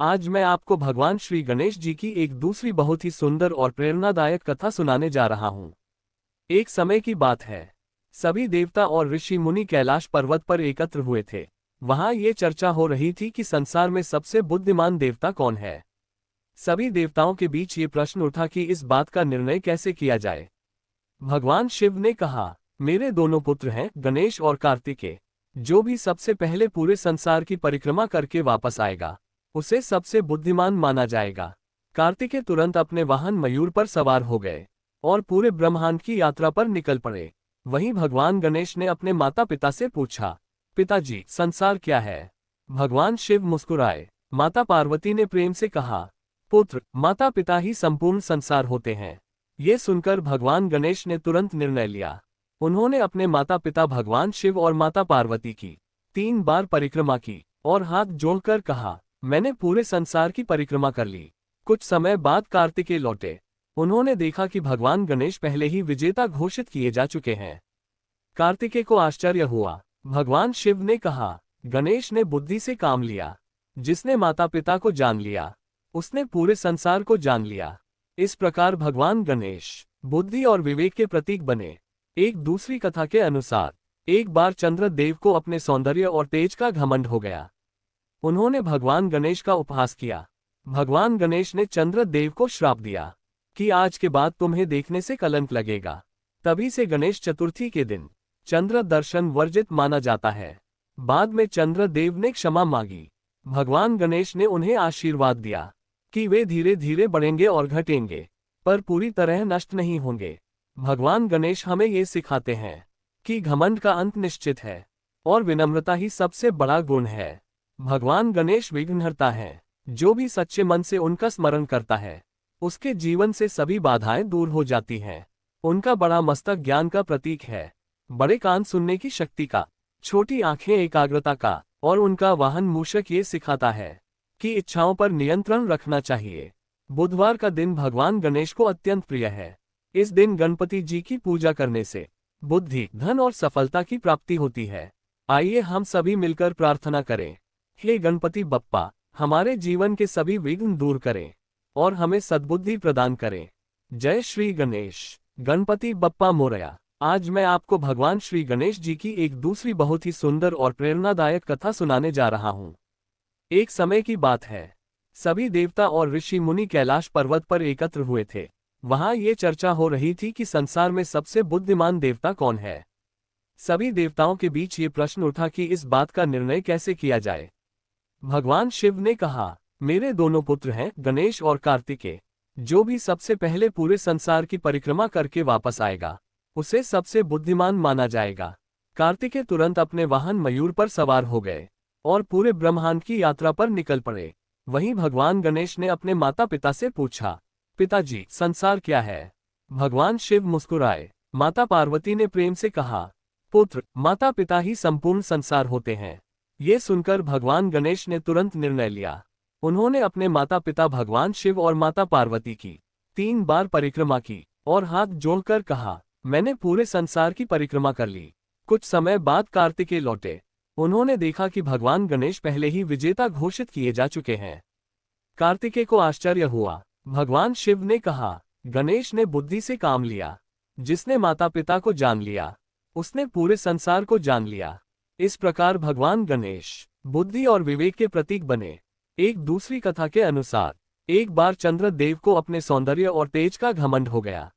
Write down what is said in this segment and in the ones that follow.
आज मैं आपको भगवान श्री गणेश जी की एक दूसरी बहुत ही सुंदर और प्रेरणादायक कथा सुनाने जा रहा हूँ। एक समय की बात है। सभी देवता और ऋषि मुनि कैलाश पर्वत पर एकत्र हुए थे। वहां ये चर्चा हो रही थी कि संसार में सबसे बुद्धिमान देवता कौन है। सभी देवताओं के बीच ये प्रश्न उठा कि इस बात का निर्णय कैसे किया जाए। भगवान शिव ने कहा, मेरे दोनों पुत्र हैं गणेश और कार्तिकेय। जो भी सबसे पहले पूरे संसार की परिक्रमा करके वापस आएगा उसे सबसे बुद्धिमान माना जाएगा। कार्तिकेय तुरंत अपने वाहन मयूर पर सवार हो गए और पूरे ब्रह्मांड की यात्रा पर निकल पड़े। वहीं भगवान गणेश ने अपने माता पिता से पूछा, पिताजी संसार क्या है? भगवान शिव मुस्कुराए। माता पार्वती ने प्रेम से कहा, पुत्र माता पिता ही संपूर्ण संसार होते हैं। ये सुनकर भगवान गणेश ने तुरंत निर्णय लिया। उन्होंने अपने माता पिता भगवान शिव और माता पार्वती की 3 बार परिक्रमा की और हाथ जोड़कर कहा, मैंने पूरे संसार की परिक्रमा कर ली। कुछ समय बाद कार्तिकेय लौटे। उन्होंने देखा कि भगवान गणेश पहले ही विजेता घोषित किए जा चुके हैं। कार्तिकेय को आश्चर्य हुआ। भगवान शिव ने कहा, गणेश ने बुद्धि से काम लिया। जिसने माता पिता को जान लिया उसने पूरे संसार को जान लिया। इस प्रकार भगवान गणेश बुद्धि और विवेक के प्रतीक बने। एक दूसरी कथा के अनुसार एक बार चंद्रदेव को अपने सौंदर्य और तेज का घमंड हो गया। उन्होंने भगवान गणेश का उपहास किया। भगवान गणेश ने चंद्रदेव को श्राप दिया कि आज के बाद तुम्हें देखने से कलंक लगेगा। तभी से गणेश चतुर्थी के दिन चंद्र दर्शन वर्जित माना जाता है। बाद में चंद्रदेव ने क्षमा मांगी। भगवान गणेश ने उन्हें आशीर्वाद दिया कि वे धीरे धीरे बढ़ेंगे और घटेंगे, पर पूरी तरह नष्ट नहीं होंगे। भगवान गणेश हमें ये सिखाते हैं कि घमंड का अंत निश्चित है और विनम्रता ही सबसे बड़ा गुण है। भगवान गणेश विघ्नहर्ता हैं। जो भी सच्चे मन से उनका स्मरण करता है उसके जीवन से सभी बाधाएं दूर हो जाती हैं। उनका बड़ा मस्तक ज्ञान का प्रतीक है, बड़े कान सुनने की शक्ति का, छोटी आंखें एकाग्रता का और उनका वाहन मूषक ये सिखाता है कि इच्छाओं पर नियंत्रण रखना चाहिए। बुधवार का दिन भगवान गणेश को अत्यंत प्रिय है। इस दिन गणपति जी की पूजा करने से बुद्धि, धन और सफलता की प्राप्ति होती है। आइए हम सभी मिलकर प्रार्थना करें। हे गणपति बप्पा, हमारे जीवन के सभी विघ्न दूर करें और हमें सद्बुद्धि प्रदान करें। जय श्री गणेश। गणपति बप्पा मोरया। आज मैं आपको भगवान श्री गणेश जी की एक दूसरी बहुत ही सुंदर और प्रेरणादायक कथा सुनाने जा रहा हूँ। एक समय की बात है। सभी देवता और ऋषि मुनि कैलाश पर्वत पर एकत्र हुए थे। वहां ये चर्चा हो रही थी कि संसार में सबसे बुद्धिमान देवता कौन है। सभी देवताओं के बीच ये प्रश्न उठा कि इस बात का निर्णय कैसे किया जाए। भगवान शिव ने कहा, मेरे दोनों पुत्र हैं गणेश और कार्तिकेय। जो भी सबसे पहले पूरे संसार की परिक्रमा करके वापस आएगा उसे सबसे बुद्धिमान माना जाएगा। कार्तिकेय तुरंत अपने वाहन मयूर पर सवार हो गए और पूरे ब्रह्मांड की यात्रा पर निकल पड़े। वहीं भगवान गणेश ने अपने माता पिता से पूछा, पिताजी संसार क्या है? भगवान शिव मुस्कुराए। माता पार्वती ने प्रेम से कहा, पुत्र माता पिता ही संपूर्ण संसार होते हैं। ये सुनकर भगवान गणेश ने तुरंत निर्णय लिया। उन्होंने अपने माता पिता भगवान शिव और माता पार्वती की 3 बार परिक्रमा की और हाथ जोड़कर कहा, मैंने पूरे संसार की परिक्रमा कर ली। कुछ समय बाद कार्तिकेय लौटे। उन्होंने देखा कि भगवान गणेश पहले ही विजेता घोषित किए जा चुके हैं। कार्तिकेय को आश्चर्य हुआ। भगवान शिव ने कहा, गणेश ने बुद्धि से काम लिया। जिसने माता पिता को जान लिया उसने पूरे संसार को जान लिया। इस प्रकार भगवान गणेश बुद्धि और विवेक के प्रतीक बने। एक दूसरी कथा के अनुसार एक बार चंद्रदेव को अपने सौंदर्य और तेज का घमंड हो गया।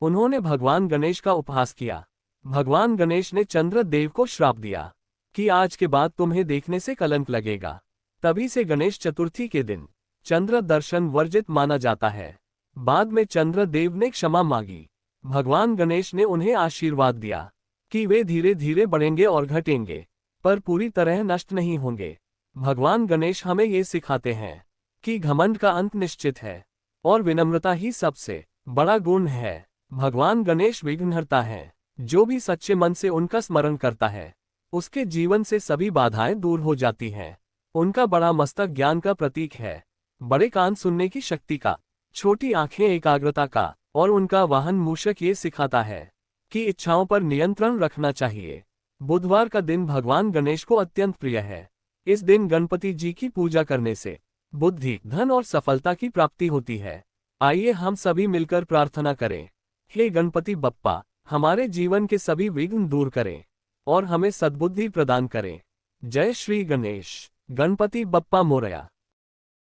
उन्होंने भगवान गणेश का उपहास किया। भगवान गणेश ने चंद्रदेव को श्राप दिया कि आज के बाद तुम्हें देखने से कलंक लगेगा। तभी से गणेश चतुर्थी के दिन चंद्र दर्शन वर्जित माना जाता है। बाद में चंद्रदेव ने क्षमा मांगी। भगवान गणेश ने उन्हें आशीर्वाद दिया कि वे धीरे धीरे बढ़ेंगे और घटेंगे, पर पूरी तरह नष्ट नहीं होंगे। भगवान गणेश हमें ये सिखाते हैं कि घमंड का अंत निश्चित है और विनम्रता ही सबसे बड़ा गुण है। भगवान गणेश विघ्नहर्ता हैं। जो भी सच्चे मन से उनका स्मरण करता है उसके जीवन से सभी बाधाएं दूर हो जाती हैं। उनका बड़ा मस्तक ज्ञान का प्रतीक है, बड़े कान सुनने की शक्ति का, छोटी आंखें एकाग्रता का और उनका वाहन मूषक ये सिखाता है कि इच्छाओं पर नियंत्रण रखना चाहिए। बुधवार का दिन भगवान गणेश को अत्यंत प्रिय है। इस दिन गणपति जी की पूजा करने से बुद्धि, धन और सफलता की प्राप्ति होती है। आइए हम सभी मिलकर प्रार्थना करें। हे गणपति बप्पा, हमारे जीवन के सभी विघ्न दूर करें और हमें सद्बुद्धि प्रदान करें। जय श्री गणेश। गणपति बप्पा मोरया।